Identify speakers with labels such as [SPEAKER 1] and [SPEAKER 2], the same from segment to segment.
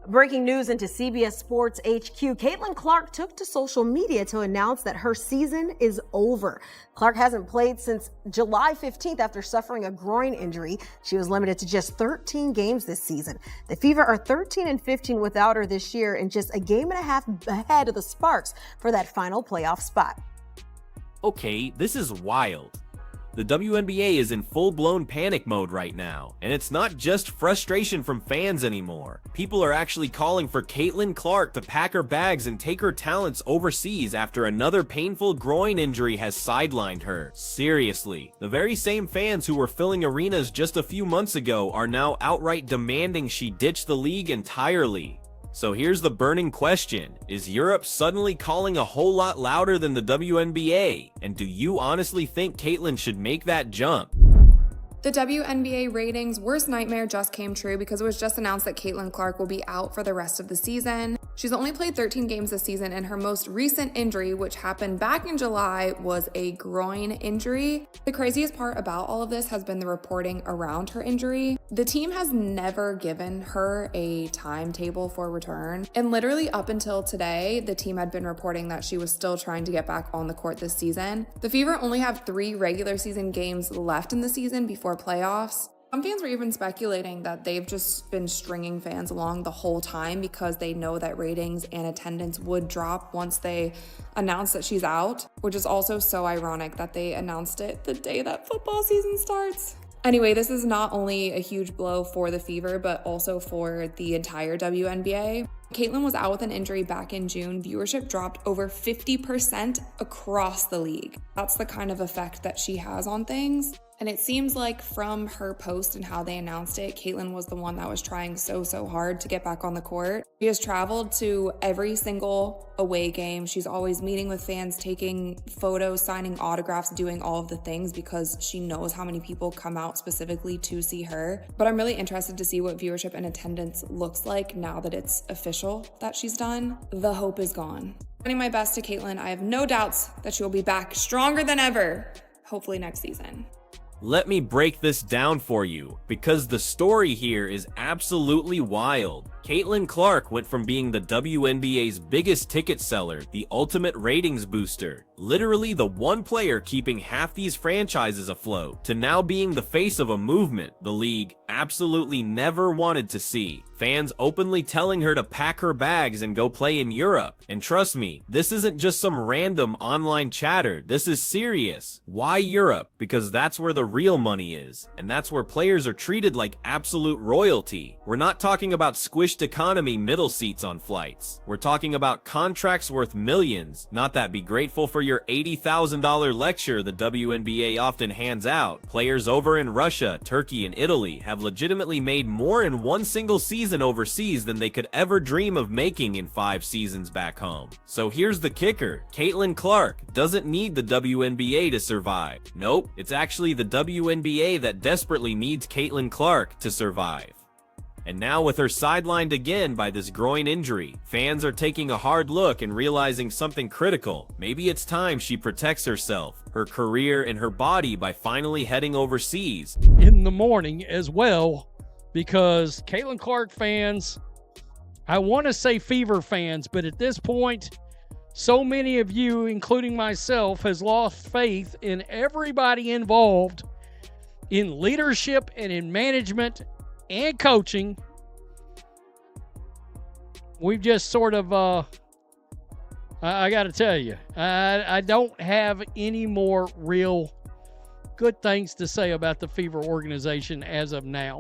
[SPEAKER 1] Breaking news into CBS Sports HQ, Caitlin Clark took to social media to announce that her season is over. Clark hasn't played since July 15th after suffering a groin injury. She was limited to just 13 games this season. The Fever are 13-15 without her this year and just a game and a half ahead of the Sparks for that final playoff spot.
[SPEAKER 2] Okay, this is wild. The WNBA is in full-blown panic mode right now, and it's not just frustration from fans anymore. People are actually calling for Caitlin Clark to pack her bags and take her talents overseas after another painful groin injury has sidelined her. Seriously, the very same fans who were filling arenas just a few months ago are now outright demanding she ditch the league entirely. So here's the burning question. Is Europe suddenly calling a whole lot louder than the WNBA? And do you honestly think Caitlin should make that jump?
[SPEAKER 3] The WNBA ratings' worst nightmare just came true because it was just announced that Caitlin Clark will be out for the rest of the season. She's only played 13 games this season, and her most recent injury, which happened back in July, was a groin injury. The craziest part about all of this has been the reporting around her injury. The team has never given her a timetable for return, and literally up until today, the team had been reporting that she was still trying to get back on the court this season. The Fever only have 3 regular season games left in the season before playoffs. Some fans were even speculating that they've just been stringing fans along the whole time because they know that ratings and attendance would drop once they announced that she's out, which is also so ironic that they announced it the day that football season starts. Anyway, this is not only a huge blow for the Fever, but also for the entire WNBA. Caitlin was out with an injury back in June. Viewership dropped over 50% across the league. That's the kind of effect that she has on things. And it seems like from her post and how they announced it, Caitlin was the one that was trying so hard to get back on the court. She has traveled to every single away game. She's always meeting with fans, taking photos, signing autographs, doing all of the things because she knows how many people come out specifically to see her. But I'm really interested to see what viewership and attendance looks like now that it's official that she's done. The hope is gone. Sending my best to Caitlin. I have no doubts that she will be back stronger than ever, hopefully next season.
[SPEAKER 2] Let me break this down for you, because the story here is absolutely wild. Caitlin Clark went from being the WNBA's biggest ticket seller, the ultimate ratings booster, literally the one player keeping half these franchises afloat, to now being the face of a movement the league absolutely never wanted to see. Fans openly telling her to pack her bags and go play in Europe. And trust me, this isn't just some random online chatter. This is serious. Why Europe? Because that's where the real money is. And that's where players are treated like absolute royalty. We're not talking about squished economy middle seats on flights. We're talking about contracts worth millions. Not that be grateful for your $80,000 lecture the WNBA often hands out. Players over in Russia, Turkey, and Italy have legitimately made more in one single season overseas than they could ever dream of making in 5 seasons back home. So here's the kicker. Caitlin Clark doesn't need the WNBA to survive. Nope, it's actually the WNBA that desperately needs Caitlin Clark to survive. And now with her sidelined again by this groin injury, fans are taking a hard look and realizing something critical. Maybe it's time she protects herself, her career, and her body by finally heading overseas.
[SPEAKER 4] In the morning as well, because Caitlin Clark fans, I want to say Fever fans, but at this point, so many of you, including myself, has lost faith in everybody involved in leadership and in management and coaching. We've just sort of, I got to tell you, I don't have any more real good things to say about the Fever organization as of now,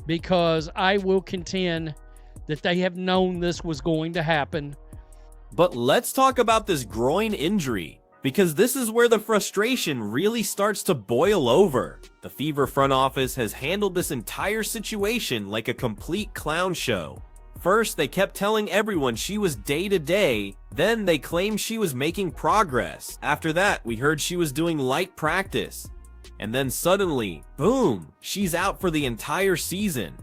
[SPEAKER 4] because I will contend that they have known this was going to happen.
[SPEAKER 2] But let's talk about this groin injury, because this is where the frustration really starts to boil over. The Fever front office has handled this entire situation like a complete clown show. First, they kept telling everyone she was day-to-day, then they claimed she was making progress. After that, we heard she was doing light practice. And then suddenly, boom, she's out for the entire season.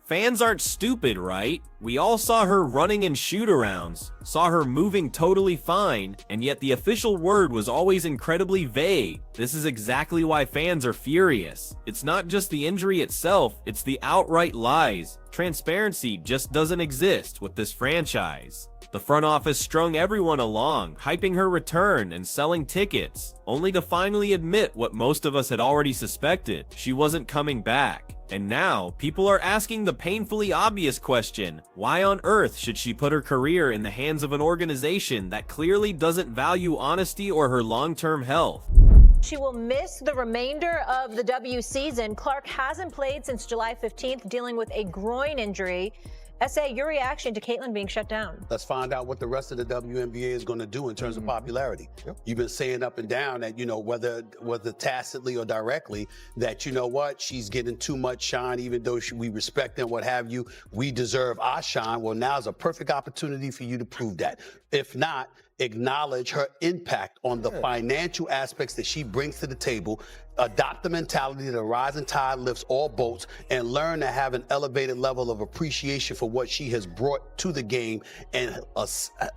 [SPEAKER 2] Fans aren't stupid, right? We all saw her running in shoot-arounds, saw her moving totally fine, and yet the official word was always incredibly vague. This is exactly why fans are furious. It's not just the injury itself, it's the outright lies. Transparency just doesn't exist with this franchise. The front office strung everyone along, hyping her return and selling tickets, only to finally admit what most of us had already suspected: she wasn't coming back. And now, people are asking the painfully obvious question: why on earth should she put her career in the hands of an organization that clearly doesn't value honesty or her long-term health?
[SPEAKER 5] She will miss the remainder of the W season. Clark hasn't played since July 15th, dealing with a groin injury. S.A., your reaction to Caitlin being shut down?
[SPEAKER 6] Let's find out what the rest of the WNBA is going to do in terms of popularity. Yep. You've been saying up and down that, whether tacitly or directly, that, she's getting too much shine, even though we respect and what have you. We deserve our shine. Well, now's a perfect opportunity for you to prove that. If not, acknowledge her impact on the financial aspects that she brings to the table, adopt the mentality that a rising tide lifts all boats, and learn to have an elevated level of appreciation for what she has brought to the game, and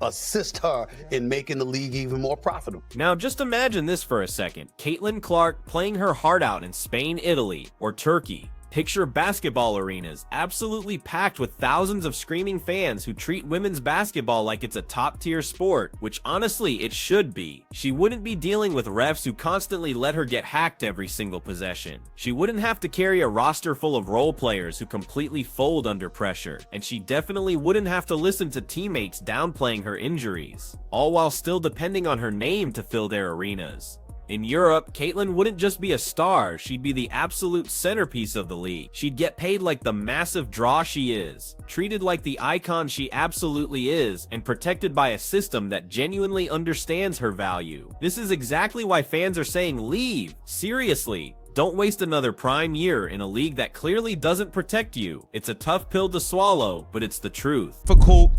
[SPEAKER 6] assist her in making the league even more profitable.
[SPEAKER 2] Now just imagine this for a second. Caitlin Clark playing her heart out in Spain, Italy, or Turkey. Picture basketball arenas absolutely packed with thousands of screaming fans who treat women's basketball like it's a top-tier sport, which honestly it should be. She wouldn't be dealing with refs who constantly let her get hacked every single possession. She wouldn't have to carry a roster full of role players who completely fold under pressure, and she definitely wouldn't have to listen to teammates downplaying her injuries, all while still depending on her name to fill their arenas. In Europe, Caitlin wouldn't just be a star, she'd be the absolute centerpiece of the league. She'd get paid like the massive draw she is, treated like the icon she absolutely is, and protected by a system that genuinely understands her value. This is exactly why fans are saying leave. Seriously. Don't waste another prime year in a league that clearly doesn't protect you. It's a tough pill to swallow, but it's the truth.
[SPEAKER 7] Difficult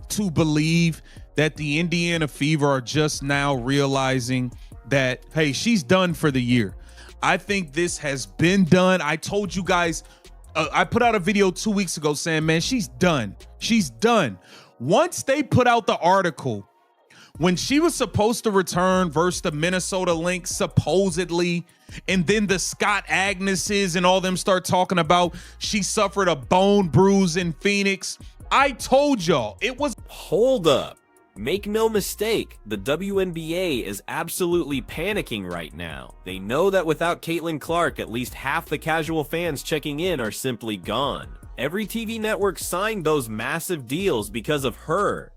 [SPEAKER 7] to believe that the Indiana Fever are just now realizing that, hey, she's done for the year. I think this has been done. I told you guys, I put out a video 2 weeks ago saying, man, she's done. She's done. Once they put out the article, when she was supposed to return versus the Minnesota Lynx, supposedly, and then the Scott Agneses and all them start talking about she suffered a bone bruise in Phoenix, I told y'all it was.
[SPEAKER 2] Hold up. Make no mistake, the WNBA is absolutely panicking right now. They know that without Caitlin Clark, at least half the casual fans checking in are simply gone. Every TV network signed those massive deals because of her.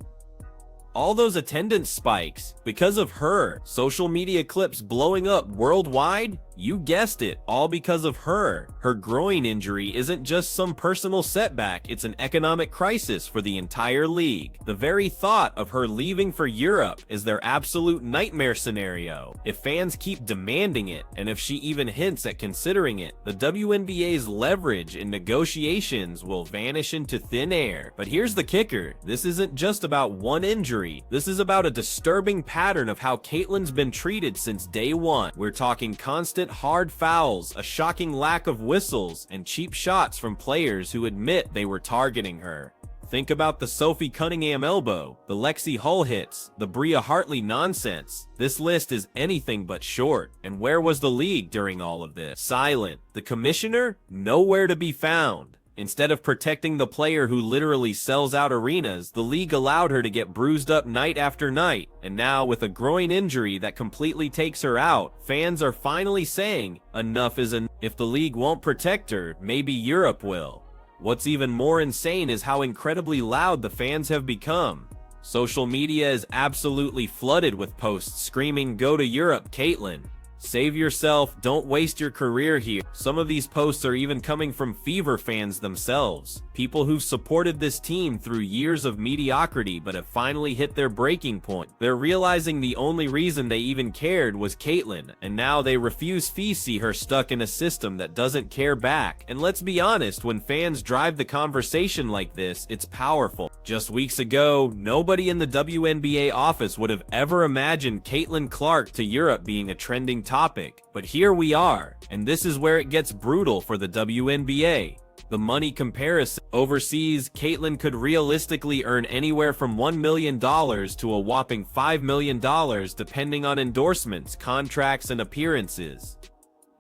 [SPEAKER 2] All those attendance spikes, because of her. Social media clips blowing up worldwide? You guessed it, all because of her. Her groin injury isn't just some personal setback, it's an economic crisis for the entire league. The very thought of her leaving for Europe is their absolute nightmare scenario. If fans keep demanding it, and if she even hints at considering it, the WNBA's leverage in negotiations will vanish into thin air. But here's the kicker, this isn't just about one injury, this is about a disturbing pattern of how Caitlin's been treated since day one. We're talking constant hard fouls, a shocking lack of whistles, and cheap shots from players who admit they were targeting her. Think about the Sophie Cunningham elbow, the Lexi Hull hits, the Bria Hartley nonsense. This list is anything but short. And where was the league during all of this? Silent. The commissioner? Nowhere to be found. Instead of protecting the player who literally sells out arenas, the league allowed her to get bruised up night after night. And now, with a groin injury that completely takes her out, fans are finally saying, enough is enough. If the league won't protect her, maybe Europe will. What's even more insane is how incredibly loud the fans have become. Social media is absolutely flooded with posts screaming, "Go to Europe, Caitlin." Save yourself, don't waste your career here. Some of these posts are even coming from Fever fans themselves. People who've supported this team through years of mediocrity but have finally hit their breaking point. They're realizing the only reason they even cared was Caitlin, and now they refuse to see her stuck in a system that doesn't care back. And let's be honest, when fans drive the conversation like this, it's powerful. Just weeks ago, nobody in the WNBA office would have ever imagined Caitlin Clark to Europe being a trending topic, but here we are, and this is where it gets brutal for the WNBA. The money comparison. Overseas, Caitlyn could realistically earn anywhere from $1 million to a whopping $5 million depending on endorsements, contracts, and appearances.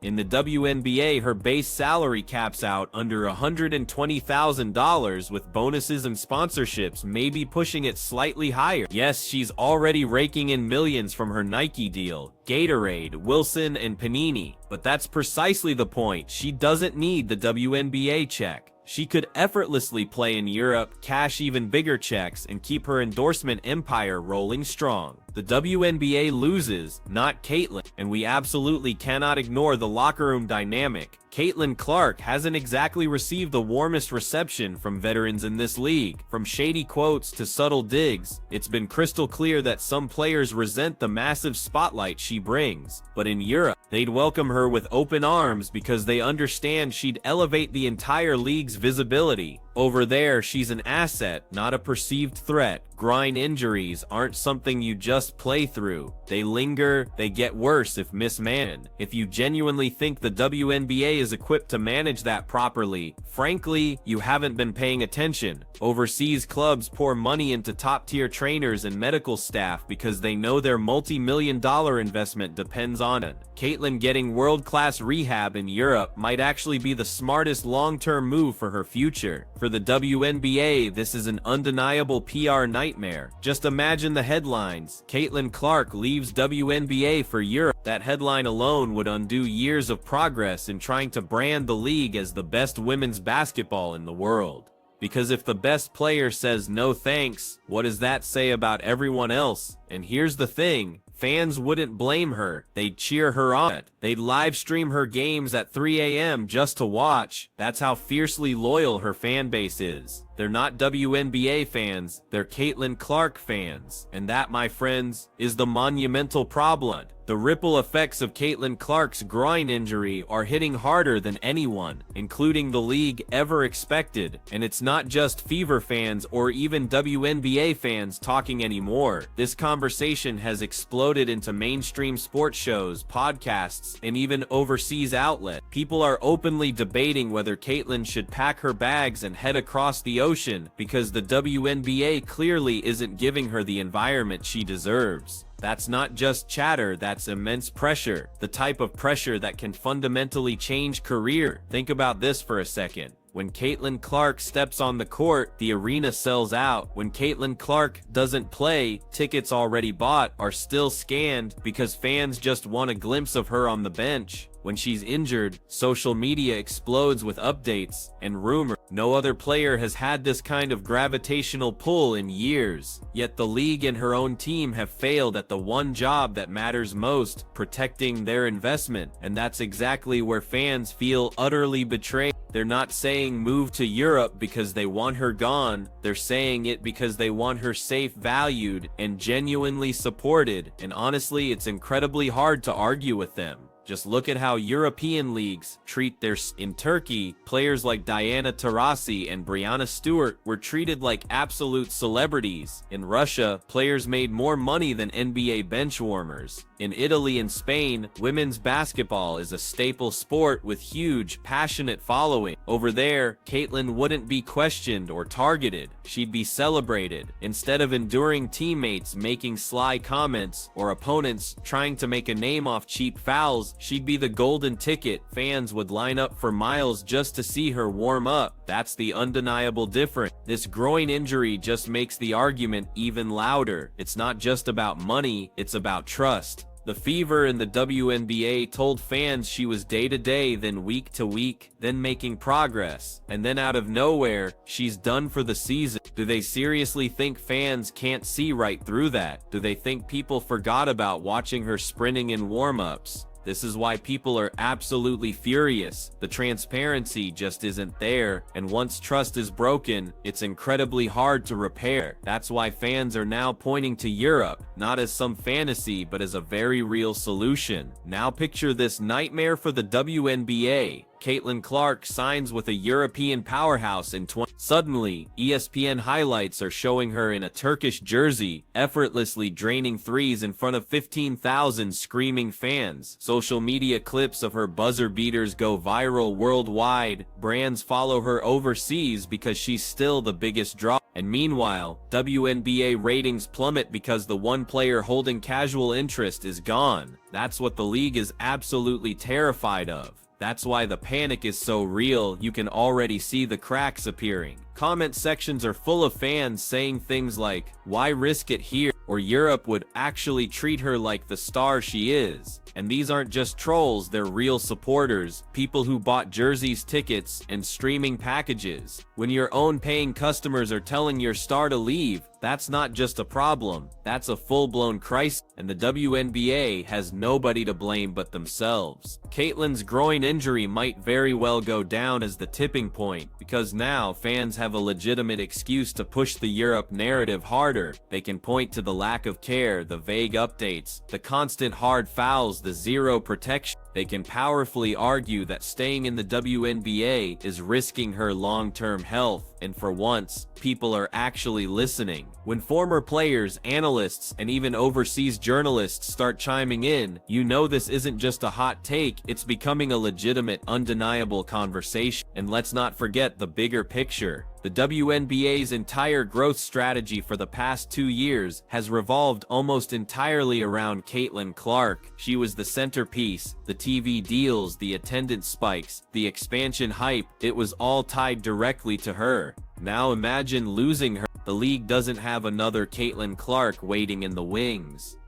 [SPEAKER 2] In the WNBA, her base salary caps out under $120,000 with bonuses and sponsorships, maybe pushing it slightly higher. Yes, she's already raking in millions from her Nike deal, Gatorade, Wilson, and Panini. But that's precisely the point. She doesn't need the WNBA check. She could effortlessly play in Europe, cash even bigger checks, and keep her endorsement empire rolling strong. The WNBA loses, not Caitlyn, and we absolutely cannot ignore the locker room dynamic. Caitlyn Clark hasn't exactly received the warmest reception from veterans in this league. From shady quotes to subtle digs, it's been crystal clear that some players resent the massive spotlight she brings. But in Europe, they'd welcome her with open arms because they understand she'd elevate the entire league's visibility. Over there, she's an asset, not a perceived threat. Groin injuries aren't something you just play through. They linger, they get worse if mismanaged. If you genuinely think the WNBA is equipped to manage that properly, frankly, you haven't been paying attention. Overseas clubs pour money into top-tier trainers and medical staff because they know their multi-million-dollar investment depends on it. Caitlyn getting world-class rehab in Europe might actually be the smartest long-term move for her future. For the WNBA, this is an undeniable PR nightmare. Just imagine the headlines. Caitlyn Clark leaves WNBA for Europe. That headline alone would undo years of progress in trying to brand the league as the best women's basketball in the world. Because if the best player says no thanks, what does that say about everyone else? And here's the thing. Fans wouldn't blame her. They'd cheer her on. They'd live stream her games at 3 a.m. just to watch. That's how fiercely loyal her fan base is. They're not WNBA fans, they're Caitlyn Clark fans. And that, my friends, is the monumental problem. The ripple effects of Caitlyn Clark's groin injury are hitting harder than anyone, including the league, ever expected. And it's not just Fever fans or even WNBA fans talking anymore. This conversation has exploded into mainstream sports shows, podcasts, and even overseas outlets. People are openly debating whether Caitlyn should pack her bags and head across the ocean because the WNBA clearly isn't giving her the environment she deserves. That's not just chatter, that's immense pressure. The type of pressure that can fundamentally change career. Think about this for a second. When Caitlyn Clark steps on the court, the arena sells out. When Caitlyn Clark doesn't play, tickets already bought are still scanned because fans just want a glimpse of her on the bench. When she's injured, social media explodes with updates and rumors. No other player has had this kind of gravitational pull in years. Yet the league and her own team have failed at the one job that matters most, protecting their investment. And that's exactly where fans feel utterly betrayed. They're not saying move to Europe because they want her gone. They're saying it because they want her safe, valued, and genuinely supported. And honestly, it's incredibly hard to argue with them. Just look at how European leagues treat their... In Turkey, players like Diana Taurasi and Brianna Stewart were treated like absolute celebrities. In Russia, players made more money than NBA benchwarmers. In Italy and Spain, women's basketball is a staple sport with huge, passionate following. Over there, Caitlyn wouldn't be questioned or targeted. She'd be celebrated. Instead of enduring teammates making sly comments or opponents trying to make a name off cheap fouls, she'd be the golden ticket. Fans would line up for miles just to see her warm up. That's the undeniable difference. This groin injury just makes the argument even louder. It's not just about money, it's about trust. The Fever and the WNBA told fans she was day-to-day, then week-to-week, then making progress. And then out of nowhere, she's done for the season. Do they seriously think fans can't see right through that? Do they think people forgot about watching her sprinting in warm-ups? This is why people are absolutely furious. The transparency just isn't there, and once trust is broken, it's incredibly hard to repair. That's why fans are now pointing to Europe, not as some fantasy, but as a very real solution. Now picture this nightmare for the WNBA. Caitlin Clark signs with a European powerhouse in 20. Suddenly, ESPN highlights are showing her in a Turkish jersey, effortlessly draining threes in front of 15,000 screaming fans. Social media clips of her buzzer beaters go viral worldwide. Brands follow her overseas because she's still the biggest draw. And meanwhile, WNBA ratings plummet because the one player holding casual interest is gone. That's what the league is absolutely terrified of. That's why the panic is so real. You can already see the cracks appearing. Comment sections are full of fans saying things like, "Why risk it here?" or "Europe would actually treat her like the star she is." And these aren't just trolls, they're real supporters, people who bought jerseys, tickets, and streaming packages. When your own paying customers are telling your star to leave, that's not just a problem, that's a full-blown crisis, and the WNBA has nobody to blame but themselves. Caitlin's groin injury might very well go down as the tipping point, because now fans have a legitimate excuse to push the Europe narrative harder. They can point to the lack of care, the vague updates, the constant hard fouls, the zero protection. They can powerfully argue that staying in the WNBA is risking her long-term health, and for once, people are actually listening. When former players, analysts, and even overseas journalists start chiming in, you know this isn't just a hot take, it's becoming a legitimate, undeniable conversation. And let's not forget the bigger picture. The WNBA's entire growth strategy for the past 2 years has revolved almost entirely around Caitlin Clark. She was the centerpiece, the TV deals, the attendance spikes, the expansion hype, it was all tied directly to her. Now imagine losing her. The league doesn't have another Caitlin Clark waiting in the wings.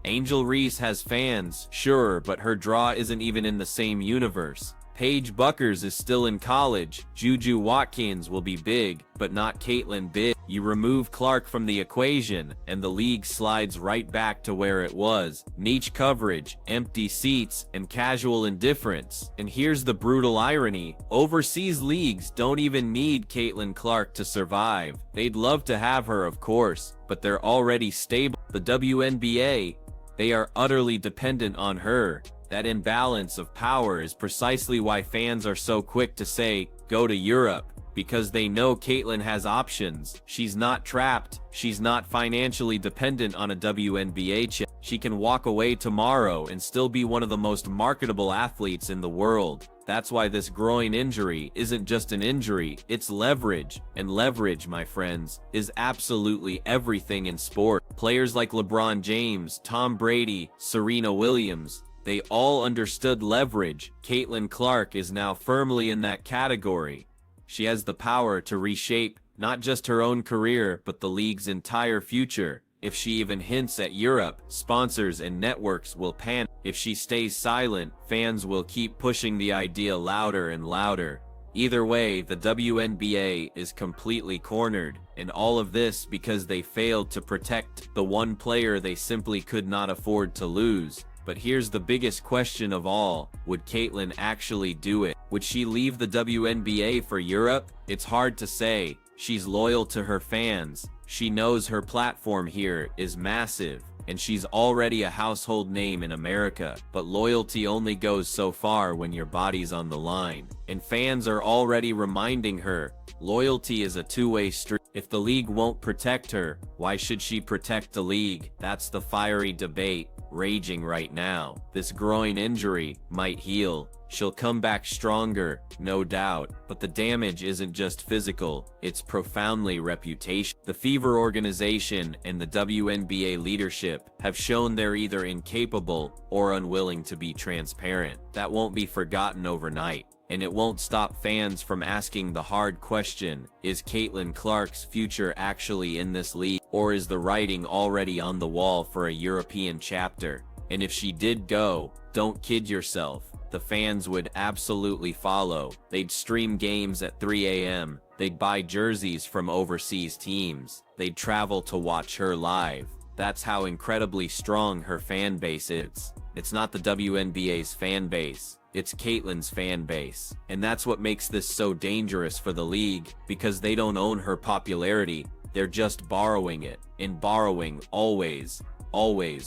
[SPEAKER 2] Angel Reese has fans, sure, but her draw isn't even in the same universe. Paige Buckers is still in college. Juju Watkins will be big, but not Caitlin big. You remove Clark from the equation, and the league slides right back to where it was. Niche coverage, empty seats, and casual indifference. And here's the brutal irony. Overseas leagues don't even need Caitlin Clark to survive. They'd love to have her, of course, but they're already stable. The WNBA, they are utterly dependent on her. That imbalance of power is precisely why fans are so quick to say, go to Europe, because they know Caitlin has options. She's not trapped. She's not financially dependent on a WNBA check. She can walk away tomorrow and still be one of the most marketable athletes in the world. That's why this groin injury isn't just an injury, it's leverage. And leverage, my friends, is absolutely everything in sport. Players like LeBron James, Tom Brady, Serena Williams, they all understood leverage. Caitlin Clark is now firmly in that category. She has the power to reshape not just her own career, but the league's entire future. If she even hints at Europe, sponsors and networks will panic. If she stays silent, fans will keep pushing the idea louder and louder. Either way, the WNBA is completely cornered, and all of this because they failed to protect the one player they simply could not afford to lose. But here's the biggest question of all. Would Caitlin actually do it? Would she leave the WNBA for Europe? It's hard to say. She's loyal to her fans. She knows her platform here is massive, and she's already a household name in America. But loyalty only goes so far when your body's on the line. And fans are already reminding her, loyalty is a two-way street. If the league won't protect her, why should she protect the league? That's the fiery debate raging right now. This groin injury might heal. She'll come back stronger, no doubt, but the damage isn't just physical, it's profoundly reputational. The Fever organization and the WNBA leadership have shown they're either incapable or unwilling to be transparent. That won't be forgotten overnight. And it won't stop fans from asking the hard question, is Caitlin Clark's future actually in this league, or is the writing already on the wall for a European chapter? And if she did go, don't kid yourself, the fans would absolutely follow. They'd stream games at 3 a.m., they'd buy jerseys from overseas teams, they'd travel to watch her live. That's how incredibly strong her fan base is. It's not the WNBA's fan base. It's Caitlin's fan base. And that's what makes this so dangerous for the league, because they don't own her popularity, they're just borrowing it. And borrowing always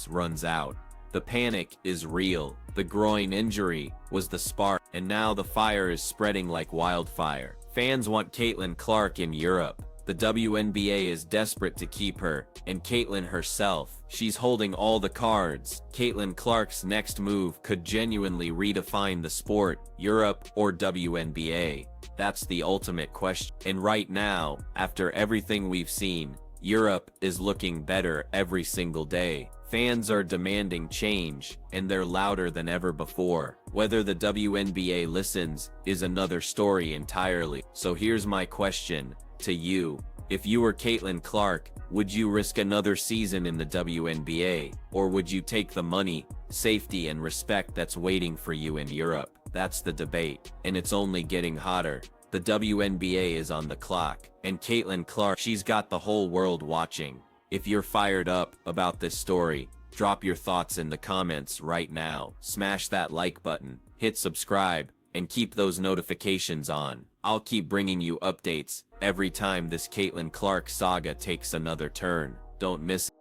[SPEAKER 2] runs out. The panic is real. The groin injury was the spark, and now the fire is spreading like wildfire. Fans want Caitlin Clark in Europe. The WNBA is desperate to keep her, and Caitlin herself, she's holding all the cards. Caitlin Clark's next move could genuinely redefine the sport, Europe or WNBA. That's the ultimate question. And right now, after everything we've seen, Europe is looking better every single day. Fans are demanding change, and they're louder than ever before. Whether the WNBA listens is another story entirely. So here's my question to you. If you were Caitlin Clark, would you risk another season in the WNBA? Or would you take the money, safety, and respect that's waiting for you in Europe? That's the debate, and it's only getting hotter. The WNBA is on the clock, and Caitlin Clark, she's got the whole world watching. If you're fired up about this story, drop your thoughts in the comments right now. Smash that like button, hit subscribe, and keep those notifications on. I'll keep bringing you updates every time this Caitlin Clark saga takes another turn. Don't miss it.